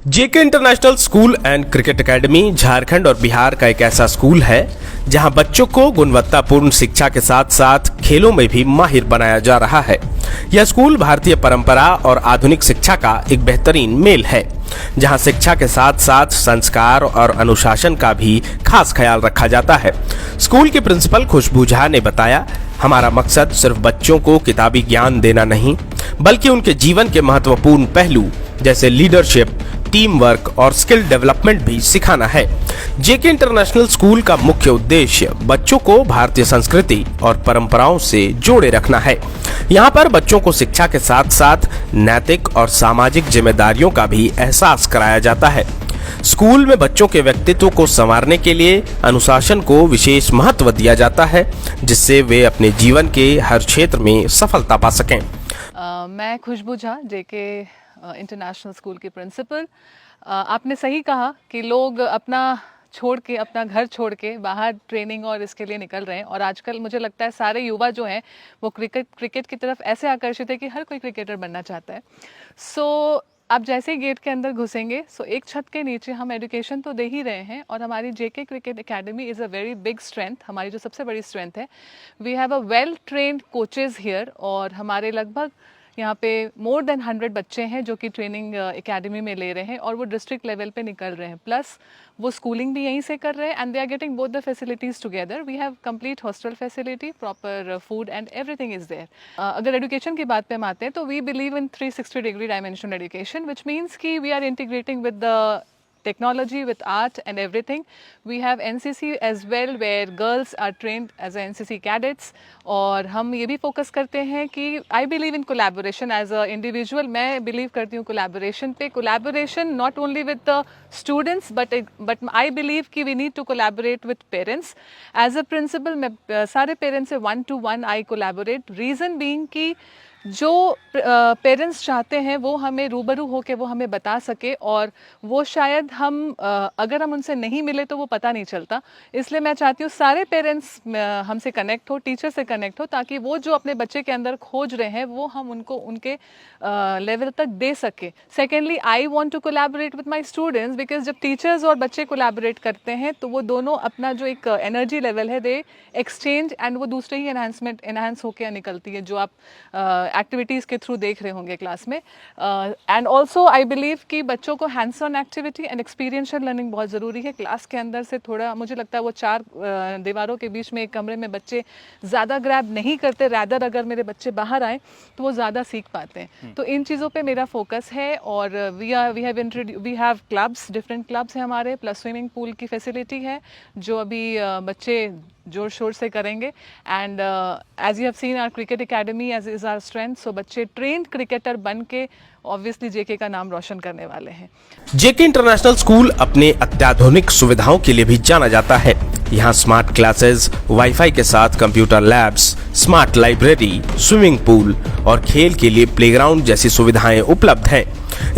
JK international school and cricket academy Jharkhand और बिहार का एक ऐसा स्कूल है जहां बच्चों को गुणवत्तापूर्ण शिक्षा के साथ साथ खेलों में भी माहिर बनाया जा रहा है। यह स्कूल भारतीय परंपरा और आधुनिक शिक्षा का एक बेहतरीन मेल है, जहां शिक्षा के साथ साथ संस्कार और अनुशासन का भी खास ख्याल रखा जाता है। स्कूल की प्रिंसिपल खुशबू झा ने बताया, हमारा मकसद सिर्फ बच्चों को किताबी ज्ञान देना नहीं, बल्कि उनके जीवन के महत्वपूर्ण पहलू जैसे लीडरशिप, टीम वर्क और स्किल डेवलपमेंट भी सिखाना है। जेके इंटरनेशनल स्कूल का मुख्य उद्देश्य बच्चों को भारतीय संस्कृति और परंपराओं से जोड़े रखना है। यहाँ पर बच्चों को शिक्षा के साथ साथ नैतिक और सामाजिक जिम्मेदारियों का भी एहसास कराया जाता है। स्कूल में बच्चों के व्यक्तित्व को संवारने के लिए अनुशासन को विशेष महत्व दिया जाता है, जिससे वे अपने जीवन के हर क्षेत्र में सफलता पा सकें। मैं खुशबू झा, जेके इंटरनेशनल स्कूल की प्रिंसिपल। आपने सही कहा कि लोग अपना घर छोड़ के बाहर ट्रेनिंग और इसके लिए निकल रहे हैं, और आजकल मुझे लगता है सारे युवा जो हैं वो क्रिकेट की तरफ ऐसे आकर्षित है कि हर कोई क्रिकेटर बनना चाहता है। सो आप जैसे ही गेट के अंदर घुसेंगे, एक छत के नीचे हम एजुकेशन तो दे ही रहे हैं, और हमारी JK cricket academy is a very big strength. हमारी जो सबसे बड़ी स्ट्रेंथ है, we have a well trained coaches here, और हमारे लगभग यहाँ पे मोर देन 100 बच्चे हैं जो कि ट्रेनिंग एकेडमी में ले रहे हैं, और वो डिस्ट्रिक्ट लेवल पे निकल रहे हैं। प्लस वो स्कूलिंग भी यहीं से कर रहे हैं, and they are getting both the facilities together. We have complete hostel facility, proper food and everything is there. अगर एजुकेशन की बात पे हम आते हैं तो we believe in 360 degree dimension education, which means कि we are integrating with the technology with art and everything. We have NCC as well, where girls are trained as NCC cadets, और हम ये भी फोकस करते हैं कि I believe in collaboration as a individual. मैं believe करती हूँ collaboration पे। collaboration not only with the students but I believe कि we need to collaborate with parents. As a principal मैं सारे parents से 1-to-1 I collaborate. Reason being कि जो पेरेंट्स चाहते हैं वो हमें रूबरू होके वो हमें बता सके, और वो शायद अगर हम उनसे नहीं मिले तो वो पता नहीं चलता। इसलिए मैं चाहती हूँ सारे पेरेंट्स हमसे कनेक्ट हो, टीचर से कनेक्ट हो, ताकि वो जो अपने बच्चे के अंदर खोज रहे हैं वो हम उनको उनके लेवल तक दे सके। Secondly, I want to collaborate with my students, because जब टीचर्स और बच्चे कोलैबोरेट करते हैं तो वो दोनों अपना जो एक एनर्जी लेवल है दे एक्सचेंज, एंड वो दूसरे ही एनहांस होकर निकलती है, जो आप एक्टिविटीज़ के थ्रू देख रहे होंगे क्लास में। एंड ऑल्सो आई बिलीव कि बच्चों को hands on activity and experiential learning बहुत ज़रूरी है। क्लास के अंदर से थोड़ा मुझे लगता है वो 4 दीवारों के बीच में एक कमरे में बच्चे ज़्यादा ग्रैब नहीं करते, रैदर अगर मेरे बच्चे बाहर आए तो वो ज़्यादा सीख पाते हैं। तो इन चीज़ों पे मेरा फोकस है, और we have clubs, different clubs हैं हमारे, प्लस स्विमिंग पूल की फैसिलिटी है जो अभी बच्चे जोर शोर से करेंगे। And as you have seen our cricket academy as is our strength, so बच्चे ट्रेंड क्रिकेटर बन के ऑब्वियसली जेके का नाम रोशन करने वाले हैं। जेके इंटरनेशनल स्कूल अपने अत्याधुनिक सुविधाओं के लिए भी जाना जाता है। यहाँ स्मार्ट क्लासेस, वाईफाई के साथ computer labs, smart library, swimming pool और खेल के लिए प्लेग्राउंड जैसी सुविधाएं उपलब्ध हैं।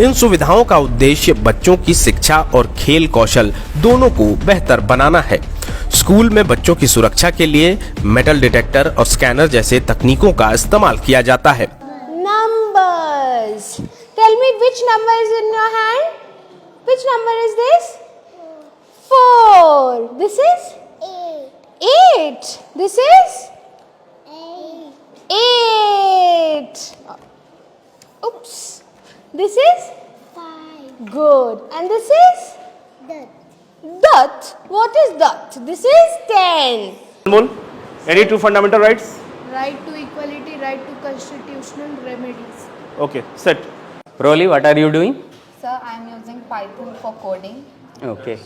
इन सुविधाओं का उद्देश्य बच्चों की शिक्षा और खेल कौशल दोनों को बेहतर बनाना है। स्कूल में बच्चों की सुरक्षा के लिए मेटल डिटेक्टर और स्कैनर जैसे तकनीकों का इस्तेमाल किया जाता है। Numbers. Tell me which number is in your hand? Which number is this? 4. This is 8. This is 8. Oops. This is 5. Good. And this is Dot. What is dot? This is 10. Any 2 fundamental rights? Right to equality, right to constitutional remedies. Okay, set. Broly, what are you doing? Sir, I am using Python for coding. Okay.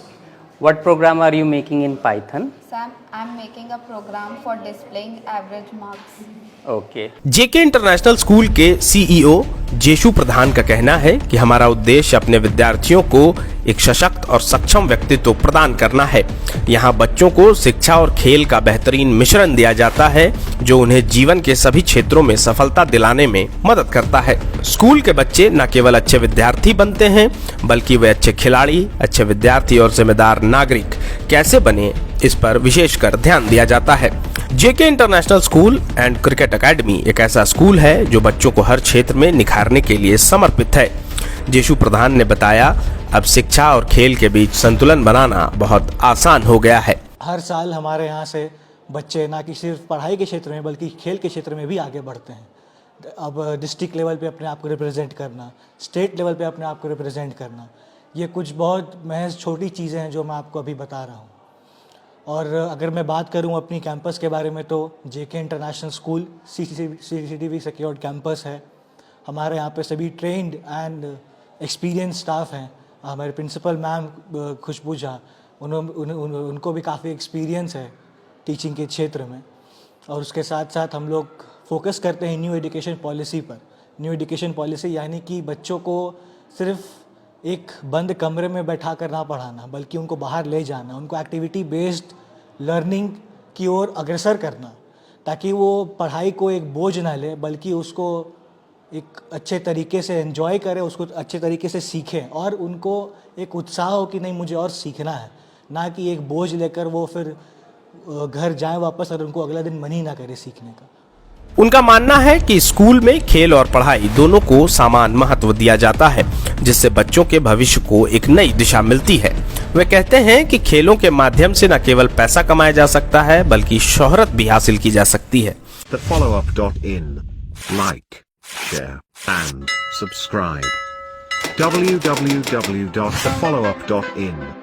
What program are you making in Python? Sir, I am making a program for displaying average marks. Okay. JK international school के CEO जेशु प्रधान का कहना है कि हमारा उद्देश्य अपने विद्यार्थियों को एक सशक्त और सक्षम व्यक्तित्व प्रदान करना है। यहाँ बच्चों को शिक्षा और खेल का बेहतरीन मिश्रण दिया जाता है, जो उन्हें जीवन के सभी क्षेत्रों में सफलता दिलाने में मदद करता है। स्कूल के बच्चे न केवल अच्छे विद्यार्थी बनते हैं, बल्कि वे अच्छे खिलाड़ी, अच्छे विद्यार्थी और जिम्मेदार नागरिक कैसे बने, इस पर विशेषकर ध्यान दिया जाता है। JK international school and cricket academy एक ऐसा स्कूल है जो बच्चों को हर क्षेत्र में निखारने के लिए समर्पित है। जेशु प्रधान ने बताया, अब शिक्षा और खेल के बीच संतुलन बनाना बहुत आसान हो गया है। हर साल हमारे यहाँ से बच्चे ना कि सिर्फ पढ़ाई के क्षेत्र में बल्कि खेल के क्षेत्र में भी आगे बढ़ते हैं। अब डिस्ट्रिक्ट लेवल पे अपने आप को रिप्रेजेंट करना, स्टेट लेवल पे अपने आप को रिप्रेजेंट करना, ये कुछ बहुत महज छोटी चीज़ें हैं जो मैं आपको अभी बता रहा हूँ। और अगर मैं बात करूँ अपनी कैंपस के बारे में तो JK international school CCTV secured campus है। हमारे यहाँ पे सभी ट्रेंड एंड एक्सपीरियंस स्टाफ हैं। हमारे प्रिंसिपल मैम खुशबू झा, उनको भी काफ़ी एक्सपीरियंस है टीचिंग के क्षेत्र में। और उसके साथ साथ हम लोग फोकस करते हैं न्यू एजुकेशन पॉलिसी पर। न्यू एजुकेशन पॉलिसी यानी कि बच्चों को सिर्फ एक बंद कमरे में बैठा कर ना पढ़ाना, बल्कि उनको बाहर ले जाना, उनको एक्टिविटी बेस्ड लर्निंग की ओर अग्रसर करना, ताकि वो पढ़ाई को एक बोझ ना ले बल्कि उसको एक अच्छे तरीके से एंजॉय करें, उसको अच्छे तरीके से सीखें और उनको एक उत्साह हो कि नहीं मुझे और सीखना है, ना कि एक बोझ लेकर वो फिर घर जाएं वापस और उनको अगला दिन मन ही ना करे सीखने का। उनका मानना है कि स्कूल में खेल और पढ़ाई दोनों को समान महत्व दिया जाता है, जिससे बच्चों के भविष्य को एक नई दिशा मिलती है। वे कहते हैं कि खेलों के माध्यम से न केवल पैसा कमाया जा सकता है बल्कि शोहरत भी हासिल की जा सकती है। thefollowup.in Like, share and subscribe. www.thefollowup.in